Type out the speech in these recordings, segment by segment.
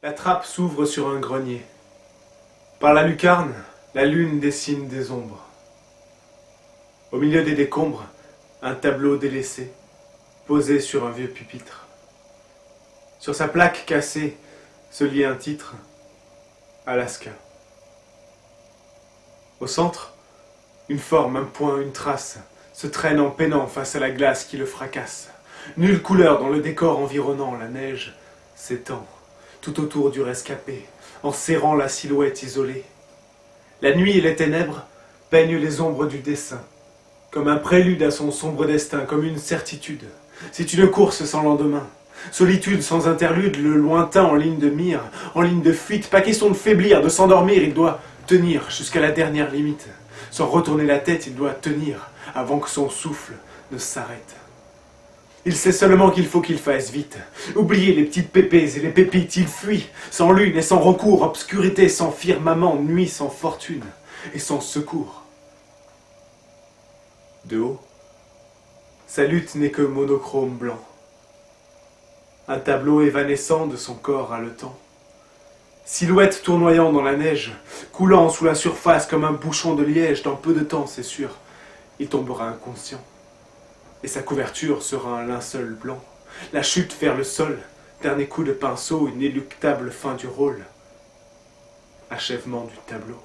La trappe s'ouvre sur un grenier. Par la lucarne, la lune dessine des ombres. Au milieu des décombres, un tableau délaissé, posé sur un vieux pupitre. Sur sa plaque cassée se lit un titre, Alaska. Au centre, une forme, un point, une trace, se traîne en peinant face à la glace qui le fracasse. Nulle couleur dans le décor environnant, la neige s'étend tout autour du rescapé, en serrant la silhouette isolée. La nuit et les ténèbres peignent les ombres du dessin, comme un prélude à son sombre destin, comme une certitude. C'est une course sans lendemain, solitude sans interlude, le lointain en ligne de mire, en ligne de fuite, pas question de faiblir, de s'endormir, il doit tenir jusqu'à la dernière limite. Sans retourner la tête, il doit tenir avant que son souffle ne s'arrête. Il sait seulement qu'il faut qu'il fasse vite. Oublier les petites pépées et les pépites, il fuit, sans lune et sans recours, obscurité sans firmament, nuit sans fortune et sans secours. De haut, sa lutte n'est que monochrome blanc. Un tableau évanescent de son corps haletant. Silhouette tournoyant dans la neige, coulant sous la surface comme un bouchon de liège, dans peu de temps, c'est sûr, il tombera inconscient. Et sa couverture sera un linceul blanc. La chute vers le sol, dernier coup de pinceau, inéluctable fin du rôle. Achèvement du tableau.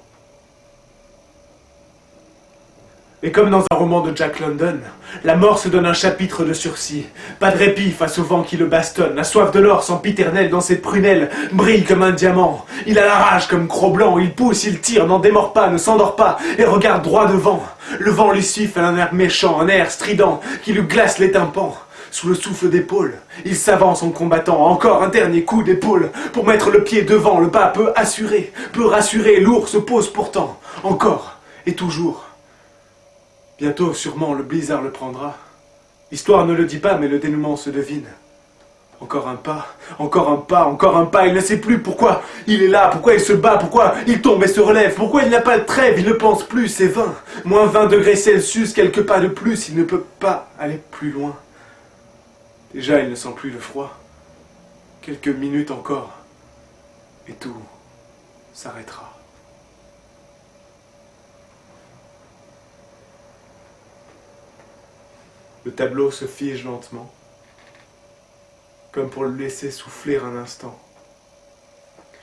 Et comme dans un roman de Jack London, la mort se donne un chapitre de sursis. Pas de répit face au vent qui le bastonne. La soif de l'or sempiternelle dans ses prunelles brille comme un diamant. Il a la rage comme Cro-Blanc. Il pousse, il tire, n'en démord pas, ne s'endort pas et regarde droit devant. Le vent lui siffle un air méchant, un air strident qui lui glace les tympans. Sous le souffle d'épaule, il s'avance en combattant. Encore un dernier coup d'épaule pour mettre le pied devant. Le pas peu assuré, peu rassuré, lourd se pose pourtant. Encore et toujours. Bientôt, sûrement, le blizzard le prendra. L'histoire ne le dit pas, mais le dénouement se devine. Encore un pas, encore un pas, encore un pas, il ne sait plus pourquoi il est là, pourquoi il se bat, pourquoi il tombe et se relève, pourquoi il n'a pas de trêve, il ne pense plus, c'est vain. Moins 20 degrés Celsius, quelques pas de plus, il ne peut pas aller plus loin. Déjà, il ne sent plus le froid. Quelques minutes encore, et tout s'arrêtera. Le tableau se fige lentement, comme pour le laisser souffler un instant.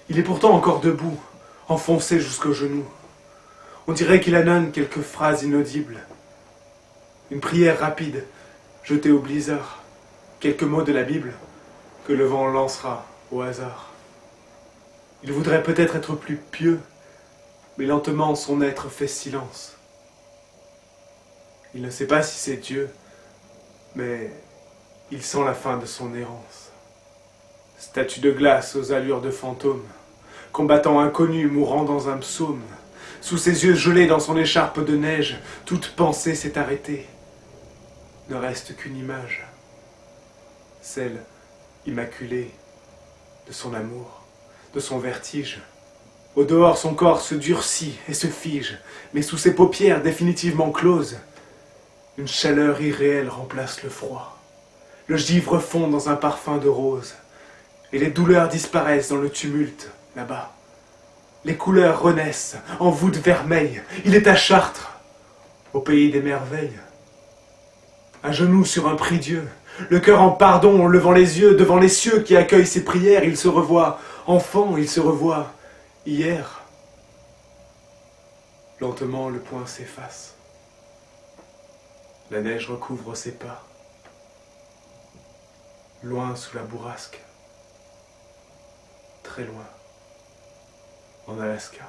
Il est pourtant encore debout, enfoncé jusqu'aux genoux. On dirait qu'il annonce quelques phrases inaudibles. Une prière rapide, jetée au blizzard. Quelques mots de la Bible que le vent lancera au hasard. Il voudrait peut-être être plus pieux, mais lentement son être fait silence. Il ne sait pas si c'est Dieu, mais il sent la fin de son errance. Statue de glace aux allures de fantôme, combattant inconnu mourant dans un psaume. Sous ses yeux gelés dans son écharpe de neige, toute pensée s'est arrêtée. Ne reste qu'une image, celle immaculée de son amour, de son vertige. Au dehors, son corps se durcit et se fige, mais sous ses paupières définitivement closes, une chaleur irréelle remplace le froid. Le givre fond dans un parfum de rose, et les douleurs disparaissent dans le tumulte, là-bas. Les couleurs renaissent en voûte vermeille. Il est à Chartres, au pays des merveilles. À genoux sur un prie-dieu, le cœur en pardon, en levant les yeux devant les cieux qui accueillent ses prières, il se revoit enfant, il se revoit hier. Lentement, le poing s'efface. La neige recouvre ses pas. Loin sous la bourrasque. Très loin. En Alaska.